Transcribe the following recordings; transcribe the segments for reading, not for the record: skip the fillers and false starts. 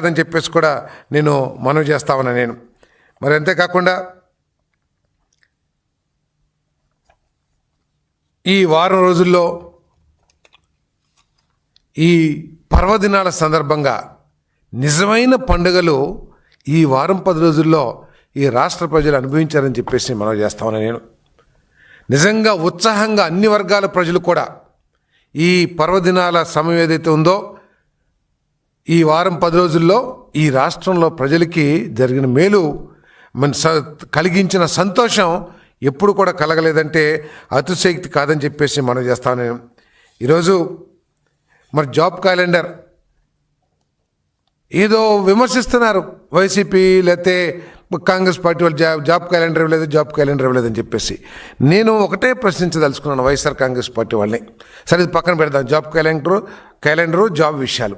అని చెప్పేసి కూడా నేను మనవి చేస్తా ఉన్నా నేను. మరి అంతేకాకుండా ఈ వారం రోజుల్లో ఈ పర్వదినాల సందర్భంగా నిజమైన పండుగలు ఈ వారం 10 రోజుల్లో ఈ రాష్ట్ర ప్రజలు అనుభవించారని చెప్పేసి మనవి చేస్తా ఉన్నా నేను. నిజంగా ఉత్సాహంగా అన్ని వర్గాల ప్రజలు కూడా ఈ పర్వదినాల సమయం ఏదైతే ఉందో ఈ వారం 10 రోజుల్లో ఈ రాష్ట్రంలో ప్రజలకి జరిగిన మేలు కలిగించిన సంతోషం ఎప్పుడు కూడా కలగలేదంటే అతిశయోక్తి కాదని చెప్పేసి మనం చేస్తాను నేను. ఈరోజు మరి జాబ్ క్యాలెండర్ ఏదో విమర్శిస్తున్నారు వైసీపీ లేకపోతే కాంగ్రెస్ పార్టీ వాళ్ళు జాబ్ క్యాలెండర్ ఇవ్వలేదని చెప్పేసి. నేను ఒకటే ప్రశ్నించదలుచుకున్నాను వైఎస్ఆర్ కాంగ్రెస్ పార్టీ వాళ్ళని. సరే ఇది పక్కన పెడదాం, జాబ్ క్యాలెండరు జాబ్ విషయాలు.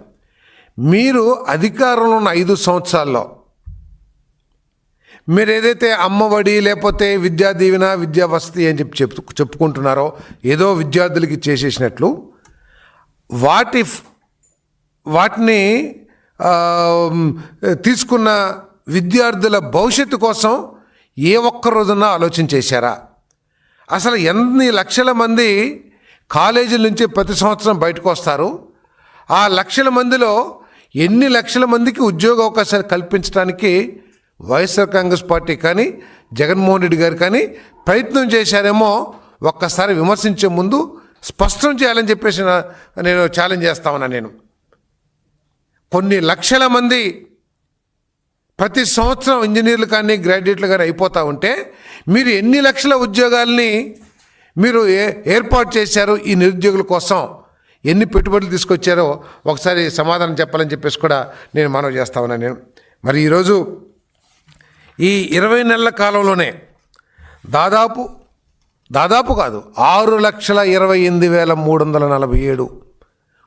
మీరు అధికారంలో ఉన్న 5 సంవత్సరాల్లో మీరు ఏదైతే అమ్మఒడి లేకపోతే విద్యా దీవెన విద్యా వసతి అని చెప్పుకుంటున్నారో ఏదో విద్యార్థులకి చేసేసినట్లు వాటిని తీసుకున్న విద్యార్థుల భవిష్యత్తు కోసం ఏ ఒక్క రోజున ఆలోచన చేశారా? అసలు ఎన్ని లక్షల మంది కాలేజీల నుంచి ప్రతి సంవత్సరం బయటకు వస్తారు? ఆ లక్షల మందిలో ఎన్ని లక్షల మందికి ఉద్యోగ అవకాశాలు కల్పించడానికి వైఎస్ఆర్ కాంగ్రెస్ పార్టీ కానీ జగన్మోహన్ రెడ్డి గారు కానీ ప్రయత్నం చేశారేమో ఒక్కసారి విమర్శించే ముందు స్పష్టం చేయాలని చెప్పేసి నేను ఛాలెంజ్ చేస్తా ఉన్నా నేను. కొన్ని లక్షల మంది ప్రతి సంవత్సరం ఇంజనీర్లు కానీ గ్రాడ్యుయేట్లు కానీ అయిపోతూ ఉంటే మీరు ఎన్ని లక్షల ఉద్యోగాల్ని మీరు ఏర్పాటు చేశారు? ఈ నిరుద్యోగుల కోసం ఎన్ని పెట్టుబడులు తీసుకొచ్చారో ఒకసారి సమాధానం చెప్పాలని చెప్పేసి కూడా నేను మనవి చేస్తా ఉన్నాను నేను. మరి ఈరోజు ఈ 20 నెలల కాలంలోనే దాదాపు కాదు 6,28,347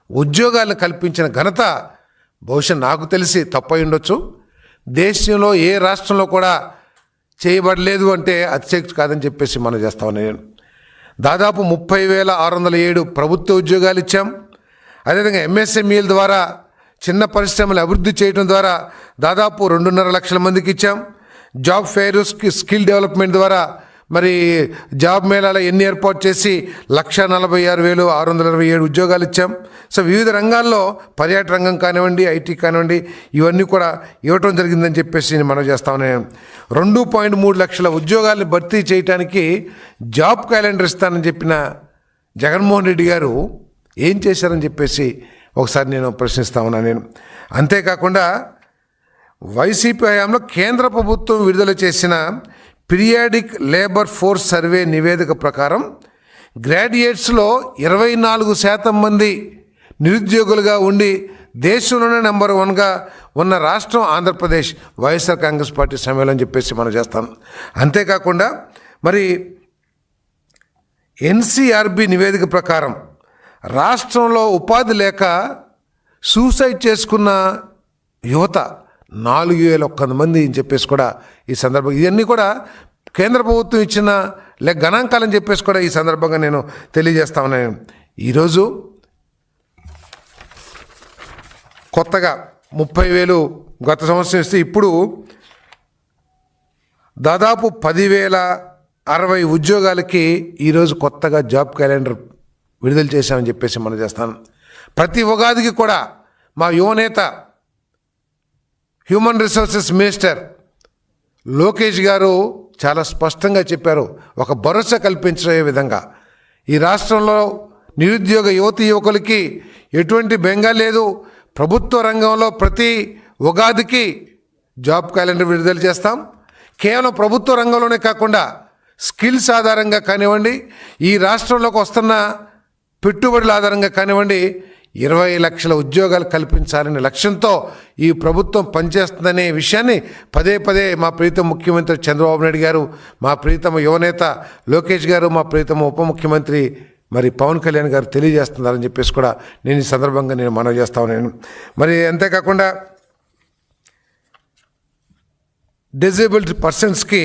ఉద్యోగాలను కల్పించిన ఘనత బహుశా నాకు తెలిసి తప్పై ఉండొచ్చు, దేశంలో ఏ రాష్ట్రంలో కూడా చేయబడలేదు అంటే అతిశయోక్తి కాదని చెప్పేసి మనం చేస్తా ఉన్నాను నేను. దాదాపు 30,607 ప్రభుత్వ ఉద్యోగాలు ఇచ్చాం. అదేవిధంగా ఎంఎస్ఎంఈల ద్వారా చిన్న పరిశ్రమలు అభివృద్ధి చేయడం ద్వారా దాదాపు 2.5 లక్షల మందికి ఇచ్చాం. జాబ్ ఫెయిర్ స్కిల్ డెవలప్మెంట్ ద్వారా మరి జాబ్ మేళాలో ఎన్ని ఏర్పాటు చేసి 1,46,627 ఉద్యోగాలు ఇచ్చాం. సో వివిధ రంగాల్లో పర్యాటక రంగం కానివ్వండి, ఐటీ కానివ్వండి, ఇవన్నీ కూడా ఇవ్వటం జరిగిందని చెప్పేసి మనం చేస్తామని 2.3 లక్షల ఉద్యోగాలను భర్తీ చేయడానికి జాబ్ క్యాలెండర్ ఇస్తానని చెప్పిన జగన్మోహన్ రెడ్డి గారు ఏం చేశారని చెప్పేసి ఒకసారి నేను ప్రశ్నిస్తా ఉన్నాను నేను. అంతేకాకుండా వైసీపీ హయాంలో కేంద్ర ప్రభుత్వం విడుదల చేసిన పీరియాడిక్ లేబర్ ఫోర్స్ సర్వే నివేదిక ప్రకారం గ్రాడ్యుయేట్స్లో 24% మంది నిరుద్యోగులుగా ఉండి దేశంలోనే నెంబర్ 1గా ఉన్న రాష్ట్రం ఆంధ్రప్రదేశ్ వైఎస్ఆర్ కాంగ్రెస్ పార్టీ సమయంలో అని చెప్పేసి మనం చేస్తాం. అంతేకాకుండా మరి ఎన్సీఆర్బీ నివేదిక ప్రకారం రాష్ట్రంలో ఉపాధి లేక సూసైడ్ చేసుకున్న యువత 4,001 మంది అని చెప్పేసి కూడా ఈ సందర్భంగా ఇవన్నీ కూడా కేంద్ర ప్రభుత్వం ఇచ్చిన గణాంకాలని చెప్పేసి కూడా ఈ సందర్భంగా నేను తెలియజేస్తా ఉన్నాను. ఈరోజు కొత్తగా 30,000 గత సంవత్సరం ఇస్తే ఇప్పుడు దాదాపు 10,060 ఉద్యోగాలకి ఈరోజు కొత్తగా జాబ్ క్యాలెండర్ విడుదల చేశామని చెప్పేసి మనం చేస్తాను. ప్రతి ఉగాదికి కూడా మా యువనేత హ్యూమన్ రిసోర్సెస్ మినిస్టర్ లోకేష్ గారు చాలా స్పష్టంగా చెప్పారు, ఒక భరోసా కల్పించే విధంగా ఈ రాష్ట్రంలో నిరుద్యోగ యువకులకి ఎటువంటి బెంగ లేదు, ప్రభుత్వ రంగంలో ప్రతి ఉగాదికి జాబ్ క్యాలెండర్ విడుదల చేస్తాం. కేవలం ప్రభుత్వ రంగంలోనే కాకుండా స్కిల్స్ ఆధారంగా కానివ్వండి, ఈ రాష్ట్రంలోకి వస్తున్న పెట్టుబడుల ఆధారంగా కానివ్వండి 20 లక్షల ఉద్యోగాలు కల్పించాలనే లక్ష్యంతో ఈ ప్రభుత్వం పనిచేస్తుందనే విషయాన్ని పదే మా ప్రీతమ ముఖ్యమంత్రి చంద్రబాబు నాయుడు గారు, మా ప్రీతమ యువనేత లోకేష్ గారు, మా ప్రీతమ ఉప ముఖ్యమంత్రి మరి పవన్ కళ్యాణ్ గారు తెలియజేస్తున్నారని చెప్పేసి కూడా నేను ఈ సందర్భంగా నేను మనవి చేస్తా ఉన్నాను. మరి అంతేకాకుండా డిజేబుల్డ్ పర్సన్స్కి